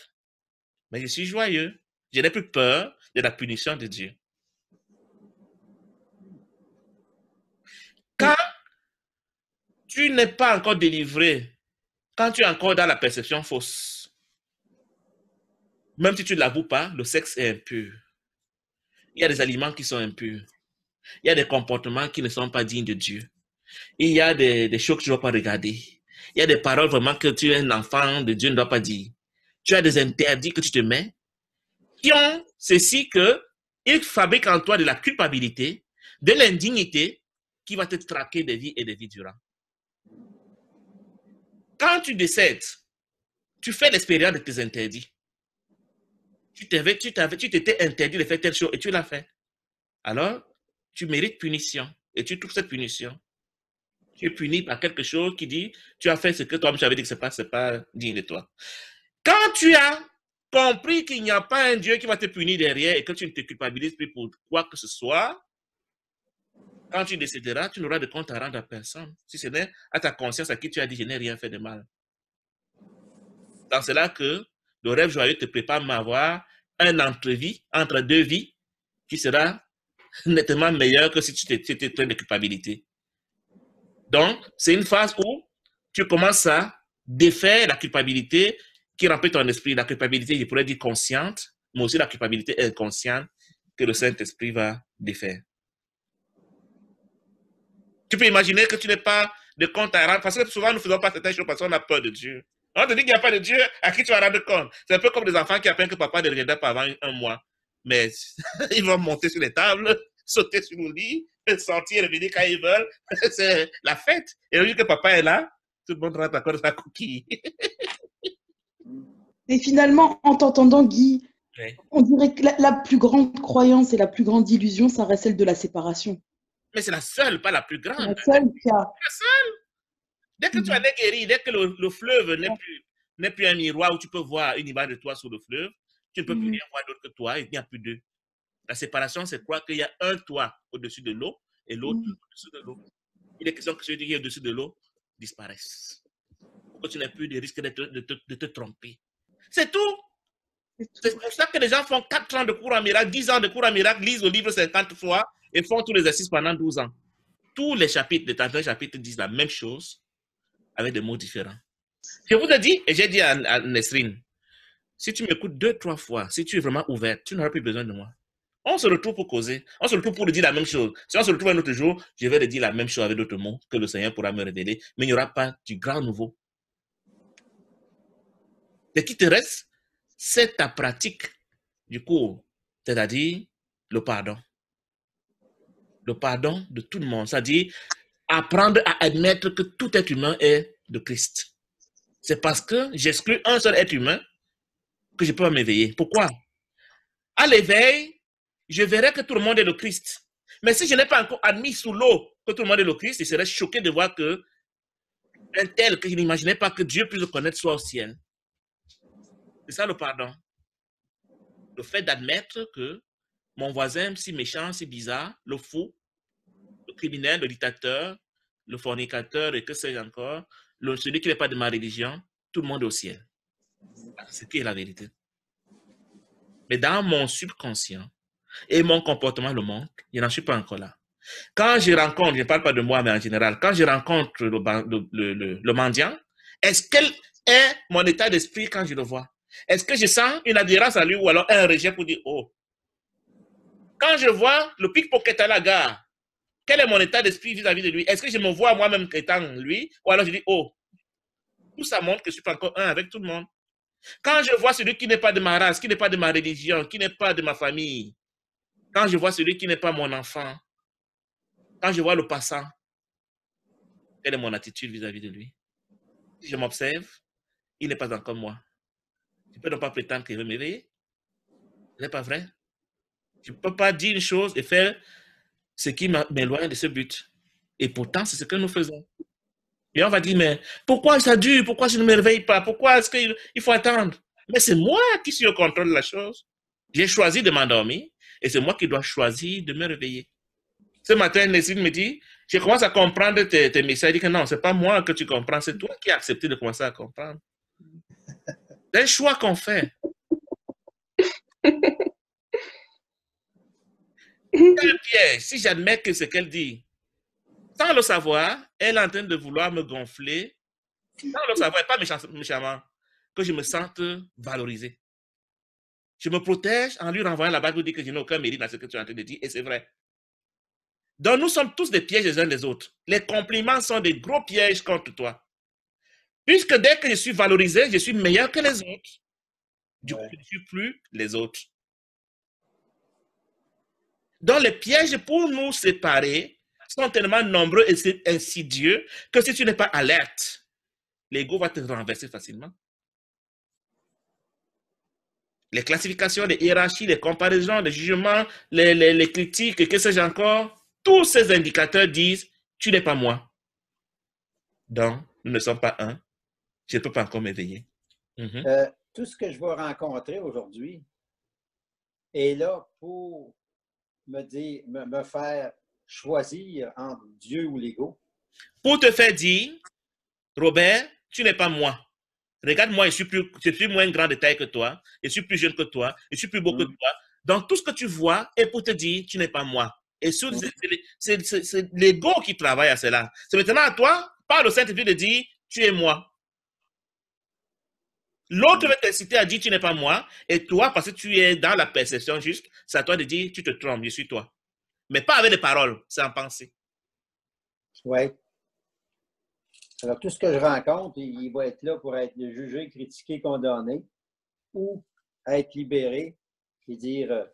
Mais je suis joyeux. Je n'ai plus peur de la punition de Dieu. Quand tu n'es pas encore délivré, quand tu es encore dans la perception fausse, même si tu ne l'avoues pas, le sexe est impur. Il y a des aliments qui sont impurs. Il y a des comportements qui ne sont pas dignes de Dieu. Il y a des choses que tu ne dois pas regarder. Il y a des paroles vraiment que tu es un enfant de Dieu ne doit pas dire. Tu as des interdits que tu te mets qui ont ceci que ils fabriquent en toi de la culpabilité, de l'indignité qui va te traquer des vies et des vies durant. Quand tu décèdes, tu fais l'expérience de tes interdits. Tu t'étais interdit de faire telle chose et tu l'as fait. Alors, tu mérites punition et tu trouves cette punition. Tu es puni par quelque chose qui dit tu as fait ce que toi-même tu avais dit que ce n'est pas digne de toi. Quand tu as compris qu'il n'y a pas un Dieu qui va te punir derrière et que tu ne te culpabilises plus pour quoi que ce soit, quand tu décéderas, tu n'auras de compte à rendre à personne, si ce n'est à ta conscience à qui tu as dit je n'ai rien fait de mal. Dans cela que le rêve joyeux te prépare à avoir un entrevie entre deux vies qui sera nettement meilleur que si tu étais plein de culpabilité. Donc, c'est une phase où tu commences à défaire la culpabilité qui remplit ton esprit. La culpabilité, je pourrais dire consciente, mais aussi la culpabilité inconsciente que le Saint-Esprit va défaire. Tu peux imaginer que tu n'es pas de compte à rendre, parce que souvent nous ne faisons pas certaines choses parce qu'on a peur de Dieu. On te dit qu'il n'y a pas de Dieu à qui tu vas rendre compte. C'est un peu comme des enfants qui apprennent que papa ne reviendra pas avant un mois. Mais ils vont monter sur les tables, sauter sur le lit, sortir et revenir quand ils veulent. C'est la fête. Et le jour que papa est là, tout le monde rentre encore dans sa coquille. Et finalement, en t'entendant, Guy, oui, on dirait que la plus grande croyance et la plus grande illusion, ça reste celle de la séparation. Mais c'est la seule, pas la plus grande. La seule qui a... La seule. Dès que tu en es guéri, dès que le fleuve n'est plus un miroir où tu peux voir une image de toi sur le fleuve, tu ne peux plus rien voir d'autre que toi, il n'y a plus d'eux. La séparation, c'est quoi? Qu'il y a un toit au-dessus de l'eau et l'autre au-dessus de l'eau. Il est question que celui qui est au-dessus de l'eau disparaisse. Pour que tu n'aies plus de risque de te tromper. C'est tout. C'est pour ça que les gens font 4 ans de cours en miracle, 10 ans de cours en miracle, lisent le livre 50 fois et font tous les exercices pendant 12 ans. Tous les chapitres, les 31 chapitres disent la même chose avec des mots différents. Je vous ai dit, et j'ai dit à Nesrine, si tu m'écoutes 2-3 fois, si tu es vraiment ouvert, tu n'auras plus besoin de moi. On se retrouve pour causer. On se retrouve pour dire la même chose. Si on se retrouve un autre jour, je vais le dire la même chose avec d'autres mots que le Seigneur pourra me révéler, mais il n'y aura pas du grand nouveau. Ce qui te reste, c'est ta pratique du cours, c'est-à-dire le pardon. Le pardon de tout le monde, c'est-à-dire apprendre à admettre que tout être humain est de Christ. C'est parce que j'exclus un seul être humain que je peux m'éveiller. Pourquoi? À l'éveil, je verrai que tout le monde est le Christ. Mais si je n'ai pas encore admis sous l'eau que tout le monde est le Christ, je serais choqué de voir que un tel que je n'imaginais pas que Dieu puisse le connaître soit au ciel. C'est ça le pardon. Le fait d'admettre que mon voisin, si méchant, si bizarre, le fou, le criminel, le dictateur, le fornicateur et que sais-je encore, celui qui n'est pas de ma religion, tout le monde est au ciel. C'est ce qui est la vérité. Mais dans mon subconscient et mon comportement le montre, je n'en suis pas encore là. Quand je rencontre, je ne parle pas de moi, mais en général, quand je rencontre le mendiant, est-ce quel est mon état d'esprit quand je le vois? Est-ce que je sens une adhérence à lui ou alors un rejet pour dire « Oh ». Quand je vois le pickpocket à la gare, quel est mon état d'esprit vis-à-vis de lui? Est-ce que je me vois moi-même étant lui? Ou alors je dis, oh, tout ça montre que je ne suis pas encore un avec tout le monde. Quand je vois celui qui n'est pas de ma race, qui n'est pas de ma religion, qui n'est pas de ma famille, quand je vois celui qui n'est pas mon enfant, quand je vois le passant, quelle est mon attitude vis-à-vis de lui? Si je m'observe, il n'est pas encore moi. Je ne peux donc pas prétendre qu'il veut m'éveiller. Ce n'est pas vrai. Je ne peux pas dire une chose et faire ce qui m'éloigne de ce but. Et pourtant, c'est ce que nous faisons. Et on va dire, mais pourquoi ça dure? Pourquoi je ne me réveille pas? Pourquoi est-ce qu'il faut attendre? Mais c'est moi qui suis au contrôle de la chose. J'ai choisi de m'endormir et c'est moi qui dois choisir de me réveiller. Ce matin, Nesrine me dit, je commence à comprendre tes messages. Il dit que non, ce n'est pas moi que tu comprends, c'est toi qui as accepté de commencer à comprendre. C'est un choix qu'on fait. Un piège, si j'admets que ce qu'elle dit, sans le savoir, elle est en train de vouloir me gonfler, sans le savoir, et pas méchamment, que je me sente valorisé. Je me protège en lui renvoyant la balle pour dire que je n'ai aucun mérite dans ce que tu es en train de dire, et c'est vrai. Donc, nous sommes tous des pièges les uns des autres. Les compliments sont des gros pièges contre toi. Puisque dès que je suis valorisé, je suis meilleur que les autres. Du coup, je ne suis plus les autres. Donc, les pièges pour nous séparer sont tellement nombreux et insidieux que si tu n'es pas alerte, l'ego va te renverser facilement. Les classifications, les hiérarchies, les comparaisons, les jugements, les critiques, que sais-je encore, tous ces indicateurs disent « tu n'es pas moi ». Donc, nous ne sommes pas un. Je ne peux pas encore m'éveiller. Tout ce que je vais rencontrer aujourd'hui est là pour me faire choisir entre Dieu ou l'ego. Pour te faire dire, Robert, tu n'es pas moi. Regarde-moi, je suis moins grand de taille que toi, je suis plus jeune que toi, je suis plus beau que toi. Donc, tout ce que tu vois est pour te dire, tu n'es pas moi. Et c'est l'ego qui travaille à cela. C'est maintenant à toi, par le Saint-Esprit, de dire, tu es moi. L'autre va t'inciter à dire, tu n'es pas moi. Et toi, parce que tu es dans la perception juste, c'est à toi de dire, tu te trompes, je suis toi. Mais pas avec les paroles, c'est en pensée. Oui. Alors, tout ce que je rencontre, il va être là pour être jugé, critiqué, condamné, ou être libéré et dire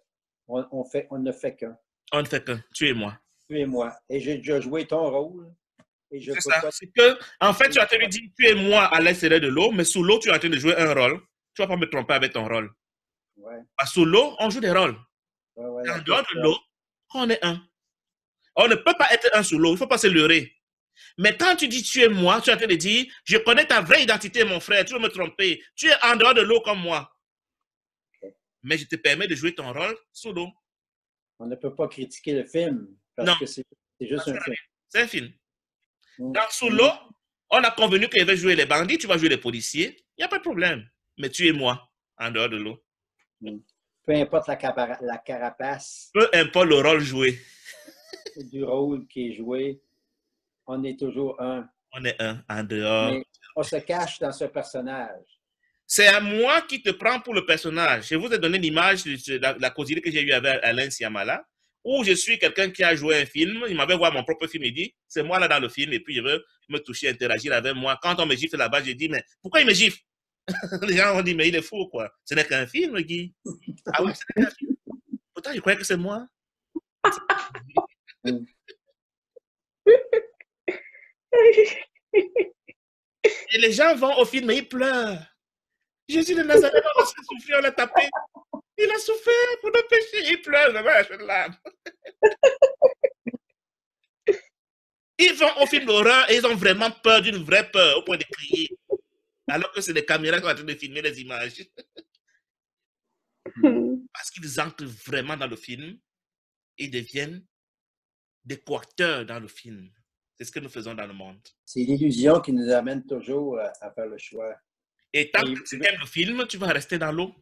on ne fait qu'un. On ne fait qu'un. Tu es moi. Tu es moi. Et j'ai déjà joué ton rôle. C'est ça. C'est que, en fait, tu as en train de dire tu es moi à l'extérieur de l'eau, mais sous l'eau, tu es en train de jouer un rôle. Tu ne vas pas me tromper avec ton rôle. Ouais. Sous l'eau, on joue des rôles. Ouais, en dehors de l'eau, on est un. On ne peut pas être un sous l'eau. Il ne faut pas se leurrer. Mais quand tu dis tu es moi, tu es en train de dire je connais ta vraie identité, mon frère. Tu veux me tromper. Tu es en dehors de l'eau comme moi. Okay. Mais je te permets de jouer ton rôle sous l'eau. On ne peut pas critiquer le film parce que c'est juste un film. C'est un film. Donc, sous l'eau, on a convenu qu'il va jouer les bandits, tu vas jouer les policiers. Il n'y a pas de problème. Mais tu es moi, en dehors de l'eau. Peu importe la carapace. Peu importe le rôle joué. Du rôle qui est joué, on est toujours un. On est un, en dehors. Mais on se cache dans ce personnage. C'est à moi qui te prends pour le personnage. Je vous ai donné l'image de la causerie que j'ai eue avec Alain Siamala, où je suis quelqu'un qui a joué un film, il m'avait voir mon propre film, il dit, c'est moi là dans le film, et puis je veux me toucher, interagir avec moi. Quand on me gifle là-bas, j'ai dit, mais pourquoi il me gifle? Les gens ont dit, mais il est fou, quoi. Ce n'est qu'un film, Guy. Ah oui, ce n'est qu'un film. Pourtant, je croyais que c'est moi. Et les gens vont au film et ils pleurent. Jésus de Nazareth, on a souffert, on l'a tapé. Il a souffert pour nos péchés. Il pleure, ils vont au film d'horreur et ils ont vraiment peur d'une vraie peur au point de crier. Alors que c'est des caméras qui sont en train de filmer les images. Parce qu'ils entrent vraiment dans le film et deviennent des coacteurs dans le film. C'est ce que nous faisons dans le monde. C'est l'illusion qui nous amène toujours à faire le choix. Et tant que tu aimes le film, tu vas rester dans l'eau.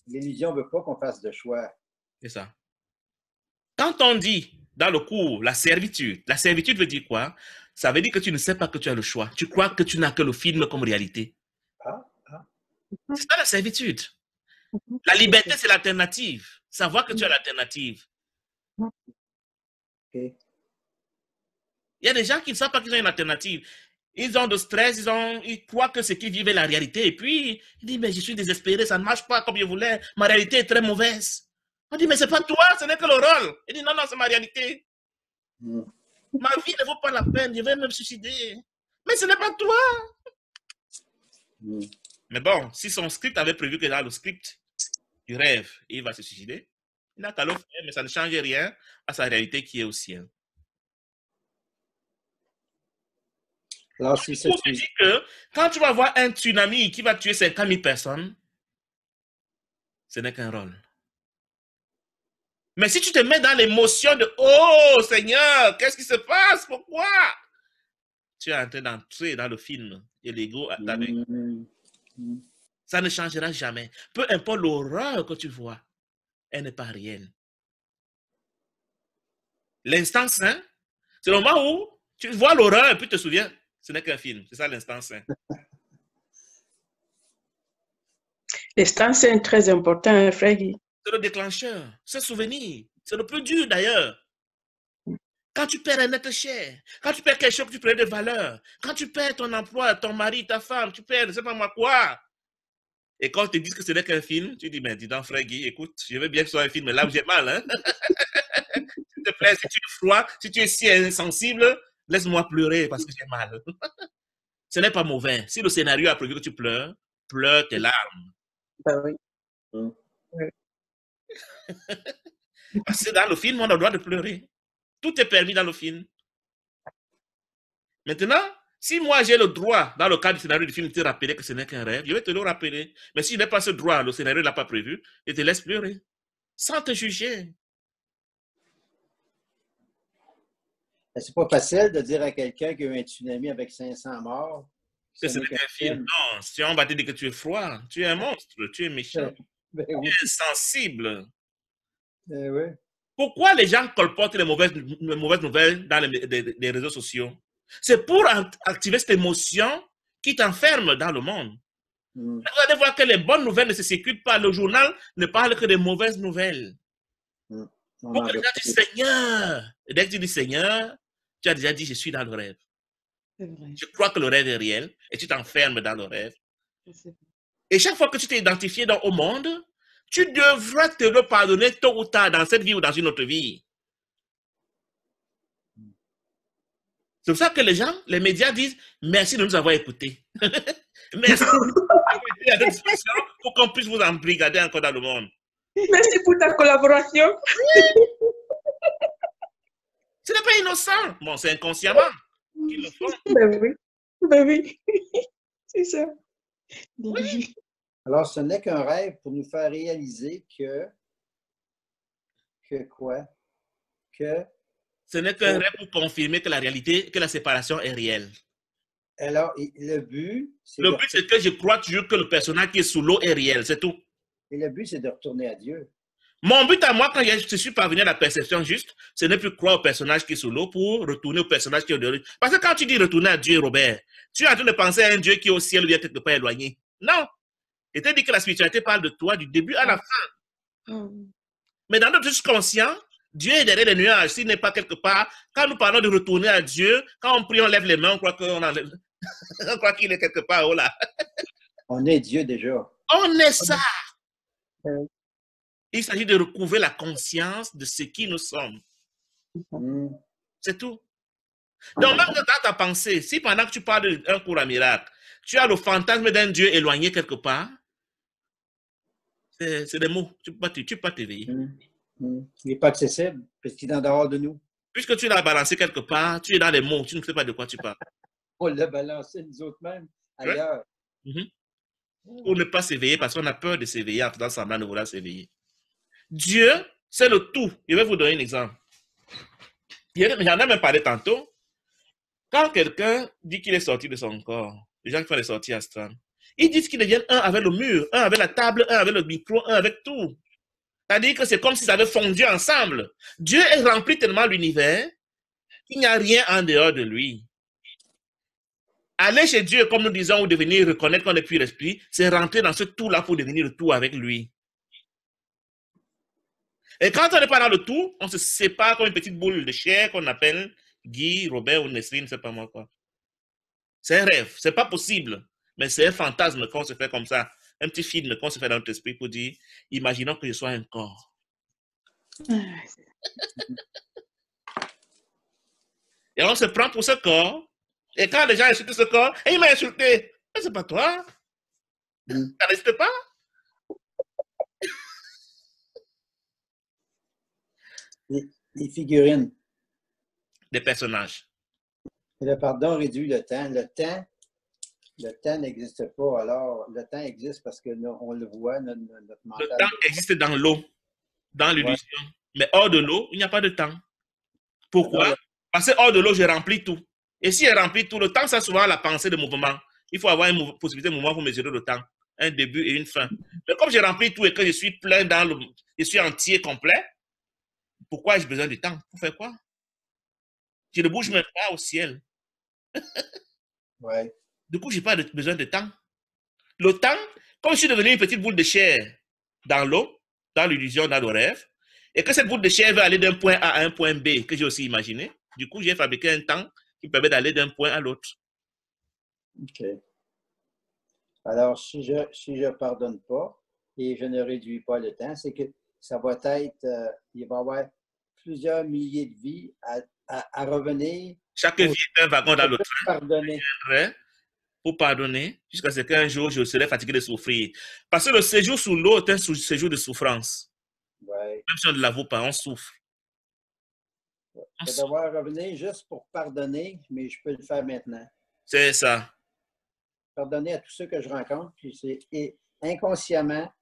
L'illusion ne veut pas qu'on fasse de choix. C'est ça. Quand on dit dans le cours la servitude veut dire quoi? Ça veut dire que tu ne sais pas que tu as le choix. Tu crois que tu n'as que le film comme réalité. C'est ça la servitude. La liberté, c'est l'alternative. Savoir que tu as l'alternative. Okay. Il y a des gens qui ne savent pas qu'ils ont une alternative. Ils ont de stress, ils croient que ce qu'ils vivent est la réalité. Et puis, ils disent, mais je suis désespéré, ça ne marche pas comme je voulais. Ma réalité est très mauvaise. On dit, mais c'est pas toi, ce n'est que le rôle. Il dit, non, non, c'est ma réalité. Ma vie ne vaut pas la peine, je vais me suicider. Mais ce n'est pas toi. Mais bon, si son script avait prévu que dans le script du rêve, il va se suicider, il n'a qu'à le faire, mais ça ne change rien à sa réalité qui est au ciel. Alors, si je te dis que quand tu vas voir un tsunami qui va tuer 50 000 personnes, ce n'est qu'un rôle. Mais si tu te mets dans l'émotion de « Oh Seigneur, qu'est-ce qui se passe? Pourquoi ?» Tu es en train d'entrer dans le film et l'ego avec. Ça ne changera jamais. Peu importe l'horreur que tu vois. elle n'est pas réelle. L'instant sain, c'est le moment où tu vois l'horreur et puis tu te souviens, ce n'est qu'un film. C'est ça l'instant sain. L'instant sain est très important, frère Guy. C'est le déclencheur, c'est souvenir. C'est le plus dur d'ailleurs. Quand tu perds un être cher, quand tu perds quelque chose que tu perds de valeur, quand tu perds ton emploi, ton mari, ta femme, tu perds, je ne sais pas moi quoi. Et quand on te dit que ce n'est qu'un film, tu dis, mais dis donc, frère Guy, écoute, je veux bien que ce soit un film, mais là où j'ai mal, hein. S'il te plaît, si tu es froid, si tu es si insensible, laisse-moi pleurer parce que j'ai mal. Ce n'est pas mauvais. Si le scénario a prévu que tu pleures, pleure tes larmes. Ben oui. Parce que dans le film, on a le droit de pleurer. Tout est permis dans le film. Maintenant, si moi j'ai le droit, dans le cadre du scénario du film, de te rappeler que ce n'est qu'un rêve, je vais te le rappeler. Mais si je n'ai pas ce droit, le scénario ne l'a pas prévu, je te laisse pleurer. Sans te juger. C'est pas facile de dire à quelqu'un qu'il y a eu un tsunami avec 500 morts. Que ce n'est qu'un film. Non, si on va te dire que tu es froid, tu es un monstre, tu es méchant, Ben tu oui. es insensible. Ben oui. Pourquoi les gens colportent les mauvaises nouvelles dans les réseaux sociaux? C'est pour activer cette émotion qui t'enferme dans le monde. Vous allez voir que les bonnes nouvelles ne se circulent pas. Le journal ne parle que des mauvaises nouvelles. Pour que les gens disent Seigneur. Et dès que tu dis Seigneur, tu as déjà dit je suis dans le rêve. Je crois que le rêve est réel et tu t'enfermes dans le rêve. Et chaque fois que tu t'es identifié au monde, tu devras te le pardonner tôt ou tard dans cette vie ou dans une autre vie. C'est pour ça que les gens, les médias disent merci de nous avoir écoutés. Merci à notre disposition pour qu'on puisse vous embrigader encore dans le monde. Merci pour ta collaboration. Ce n'est pas innocent. Bon, c'est inconsciemment qu'ils le font. Ben oui. Ben oui. C'est ça. Oui. Alors, ce n'est qu'un rêve pour nous faire réaliser que quoi? Que ce n'est qu'un rêve pour confirmer que la réalité, que la séparation est réelle. Alors, le but, c'est que je crois toujours que le personnage qui est sous l'eau est réel, c'est tout. Et le but, c'est de retourner à Dieu. Mon but à moi, quand je suis parvenu à la perception juste, ce n'est plus croire au personnage qui est sous l'eau pour retourner au personnage qui est au dehors. Parce que quand tu dis retourner à Dieu, Robert, tu es en train de penser à un Dieu qui est au ciel ou bien quelque part éloigné. Non. Et tu dis que la spiritualité parle de toi du début à la fin. Mais dans notre conscient, Dieu est derrière les nuages. S'il n'est pas quelque part, quand nous parlons de retourner à Dieu, quand on prie, on lève les mains, on croit qu'il est quelque part. Oh là. On est Dieu déjà. On est ça. Il s'agit de recouvrer la conscience de ce qui nous sommes. C'est tout. Donc, même dans ta pensée, si pendant que tu parles d'un cours à miracle, tu as le fantasme d'un Dieu éloigné quelque part, c'est des mots. Tu ne peux pas t'éveiller. Il n'est pas accessible, parce qu'il est en dehors de nous. Puisque tu l'as balancé quelque part, tu es dans les mots, tu ne sais pas de quoi tu parles. On l'a balancé nous autres mêmes, ailleurs. Pour ne pas s'éveiller, parce qu'on a peur de s'éveiller en faisant semblant de vouloir s'éveiller. Dieu, c'est le tout. Je vais vous donner un exemple. J'en ai même parlé tantôt. Quand quelqu'un dit qu'il est sorti de son corps, les gens qui font les sorties astrales, ils disent qu'ils deviennent un avec le mur, un avec la table, un avec le micro, un avec tout. C'est-à-dire que c'est comme s'ils avaient fondu ensemble. Dieu est rempli tellement l'univers qu'il n'y a rien en dehors de lui. Aller chez Dieu, comme nous disons, ou devenir reconnaître qu'on est pur esprit, c'est rentrer dans ce tout-là pour devenir le tout avec lui. Et quand on n'est pas dans le tout, on se sépare comme une petite boule de chair qu'on appelle Guy, Robert ou Nesrine, je ne sais pas moi quoi. C'est un rêve, c'est pas possible, mais c'est un fantasme qu'on se fait comme ça. Un petit film qu'on se fait dans notre esprit pour dire, imaginons que je sois un corps. Et on se prend pour ce corps, et quand les gens insultent ce corps, et il m'a insulté. Mais c'est pas toi. Ça n'existe pas. Les figurines. Des personnages. Et le pardon réduit le temps. Le temps n'existe pas. Alors, le temps existe parce qu'on le voit, notre mental. Le temps existe dans l'eau, dans l'illusion. Ouais. Mais hors de l'eau, il n'y a pas de temps. Pourquoi? Parce que hors de l'eau, je remplis tout. Et si je remplis tout, le temps, c'est souvent la pensée de mouvement. Il faut avoir une possibilité de mouvement pour mesurer le temps. Un début et une fin. Mais comme je remplis tout et que je suis plein dans je suis entier, complet, pourquoi j'ai besoin de temps? Pour faire quoi? Je ne bouge même pas au ciel. Ouais. Du coup, je n'ai pas besoin de temps. Le temps, comme je suis devenu une petite boule de chair dans l'eau, dans l'illusion, dans le rêve, et que cette boule de chair veut aller d'un point A à un point B, que j'ai aussi imaginé, du coup, j'ai fabriqué un temps qui permet d'aller d'un point à l'autre. OK. Alors, si je pardonne pas et je ne réduis pas le temps, c'est que ça va être, il va y avoir plusieurs milliers de vies à revenir. Chaque vie est un wagon dans le train. Pardonner. Pour pardonner, jusqu'à ce qu'un jour, je serai fatigué de souffrir. Parce que le séjour sous l'eau est un séjour de souffrance. Ouais. Même si on ne l'avoue pas, on souffre. Je vais devoir revenir juste pour pardonner, mais je peux le faire maintenant. C'est ça. Pardonner à tous ceux que je rencontre, puis c'est inconsciemment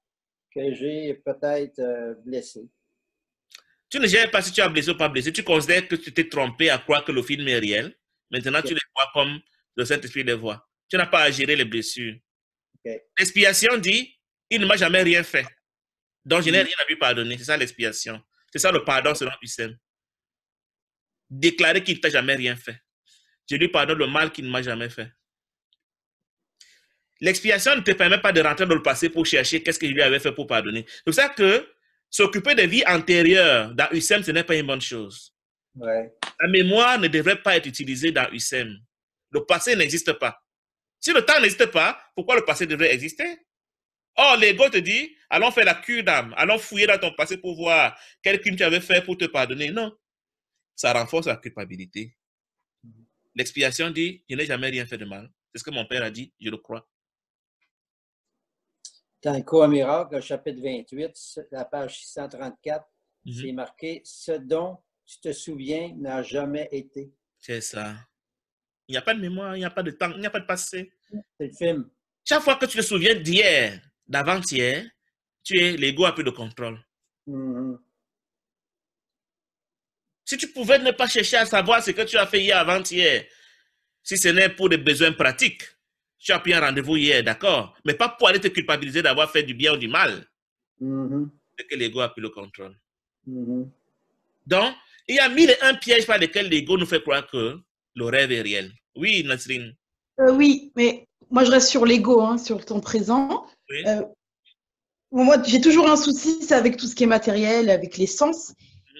que j'ai peut-être blessé. Tu ne gères pas si tu as blessé ou pas blessé. Tu considères que tu t'es trompé à croire que le film est réel. Maintenant, tu les vois comme le Saint-Esprit les voit. Tu n'as pas à gérer les blessures. Okay. L'expiation dit, il ne m'a jamais rien fait. Donc, je n'ai rien à lui pardonner. C'est ça l'expiation. C'est ça le pardon selon Hussein. Déclarer qu'il ne t'a jamais rien fait. Je lui pardonne le mal qu'il ne m'a jamais fait. L'expiation ne te permet pas de rentrer dans le passé pour chercher qu'est-ce que je lui avais fait pour pardonner. C'est pour ça que s'occuper des vies antérieures dans Hussein, ce n'est pas une bonne chose. Ouais. La mémoire ne devrait pas être utilisée dans Hussein. Le passé n'existe pas. Si le temps n'existe pas, pourquoi le passé devrait exister? Or, l'ego te dit, allons faire la cure d'âme, allons fouiller dans ton passé pour voir quel crime tu avais fait pour te pardonner. Non. Ça renforce la culpabilité. L'expiation dit, je n'ai jamais rien fait de mal. C'est ce que mon père a dit, je le crois. Dans le Cours miracle, le chapitre 28, la page 634, c'est marqué « Ce dont tu te souviens n'a jamais été ». C'est ça. Il n'y a pas de mémoire, il n'y a pas de temps, il n'y a pas de passé. C'est le film. Chaque fois que tu te souviens d'hier, d'avant-hier, l'ego a pris le contrôle. Si tu pouvais ne pas chercher à savoir ce que tu as fait hier, avant-hier, si ce n'est pour des besoins pratiques, tu as pris un rendez-vous hier, d'accord, mais pas pour aller te culpabiliser d'avoir fait du bien ou du mal. C'est que l'ego a pris le contrôle. Donc, il y a 1001 pièges par lesquels l'ego nous fait croire que le rêve est réel. Oui, Nasrine. Oui, mais moi je reste sur l'ego, hein, sur le temps présent. Oui. Moi, j'ai toujours un souci, c'est avec tout ce qui est matériel, avec les sens.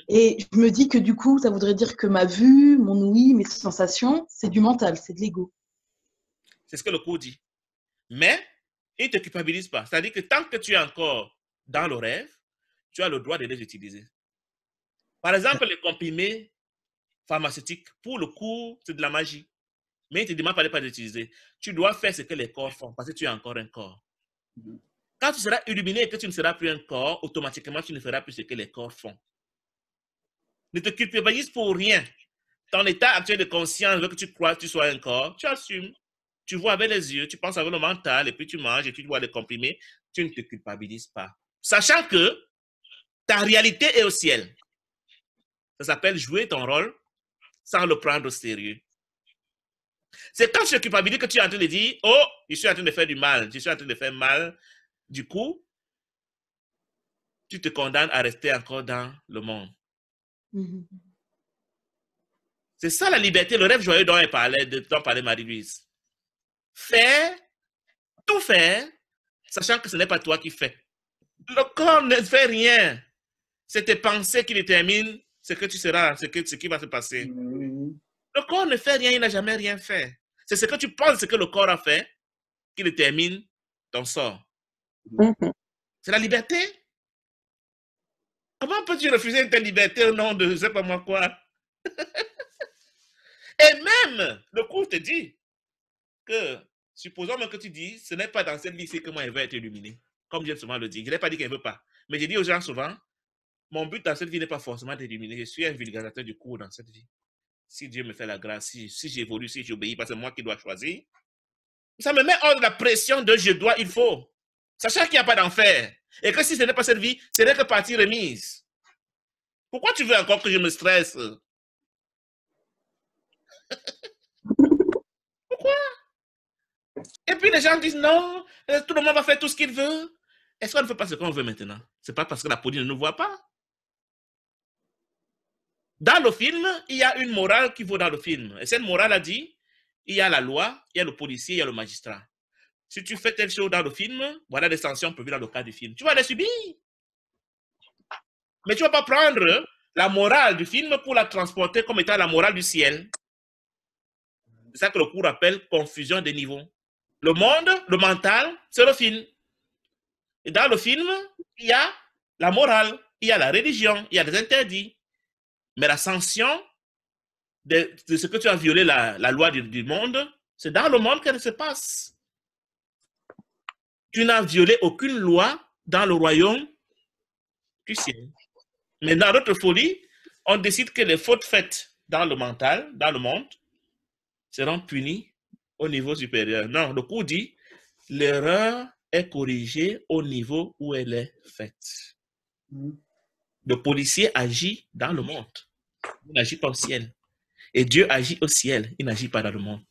Et je me dis que du coup, ça voudrait dire que ma vue, mon ouïe, mes sensations, c'est du mental, c'est de l'ego. C'est ce que le cours dit. Mais il ne te culpabilise pas. C'est-à-dire que tant que tu es encore dans le rêve, tu as le droit de les utiliser. Par exemple, les comprimés pharmaceutiques, pour le cours, c'est de la magie. Mais il ne te demande pas de l'utiliser. Tu dois faire ce que les corps font parce que tu es encore un corps. Quand tu seras illuminé et que tu ne seras plus un corps, automatiquement, tu ne feras plus ce que les corps font. Ne te culpabilise pour rien. Ton état actuel de conscience veut que tu crois que tu sois un corps, tu assumes. Tu vois avec les yeux, tu penses avec le mental, et puis tu manges et tu dois les comprimer. Tu ne te culpabilises pas. Sachant que ta réalité est au ciel. Ça s'appelle jouer ton rôle sans le prendre au sérieux. C'est quand tu te culpabilises que tu es en train de dire, oh, je suis en train de faire du mal, je suis en train de faire mal. Du coup, tu te condamnes à rester encore dans le monde. C'est ça la liberté, le rêve joyeux dont parlait Marie-Louise. Faire, tout faire, sachant que ce n'est pas toi qui fais. Le corps ne fait rien. C'est tes pensées qui déterminent ce que tu seras, ce qui va se passer. Le corps ne fait rien, il n'a jamais rien fait. C'est ce que tu penses que le corps a fait qui détermine ton sort. C'est la liberté. Comment peux-tu refuser ta liberté au nom de je ne sais pas moi quoi? Et même, le cours te dit que, supposons même que tu dis, ce n'est pas dans cette vie que moi elle veut être illuminée. Comme Dieu souvent le dit. Je n'ai pas dit qu'elle ne veut pas. Mais j'ai dit aux gens souvent, mon but dans cette vie n'est pas forcément d'illuminer. Je suis un vulgarisateur du cours dans cette vie. Si Dieu me fait la grâce, si j'évolue, si j'obéis, parce que c'est moi qui dois choisir, ça me met hors de la pression de je dois, il faut. Sachant qu'il n'y a pas d'enfer. Et que si ce n'est pas cette vie, ce n'est que partie remise. Pourquoi tu veux encore que je me stresse? Pourquoi? Et puis les gens disent non, tout le monde va faire tout ce qu'il veut. Est-ce qu'on ne fait pas ce qu'on veut maintenant? C'est pas parce que la police ne nous voit pas. Dans le film, il y a une morale qui vaut dans le film. Et cette morale a dit, il y a la loi, il y a le policier, il y a le magistrat. Si tu fais telle chose dans le film, voilà les sanctions prévues dans le cas du film. Tu vas les subir. Mais tu ne vas pas prendre la morale du film pour la transporter comme étant la morale du ciel. C'est ça que le cours appelle confusion des niveaux. Le monde, le mental, c'est le film. Et dans le film, il y a la morale, il y a la religion, il y a des interdits. Mais la sanction de ce que tu as violé la loi du monde, c'est dans le monde qu'elle se passe. Tu n'as violé aucune loi dans le royaume du ciel. Mais dans notre folie, on décide que les fautes faites dans le mental, dans le monde, seront punies au niveau supérieur. Non, le cours dit, l'erreur est corrigée au niveau où elle est faite. Le policier agit dans le monde. Il n'agit pas au ciel. Et Dieu agit au ciel. Il n'agit pas dans le monde.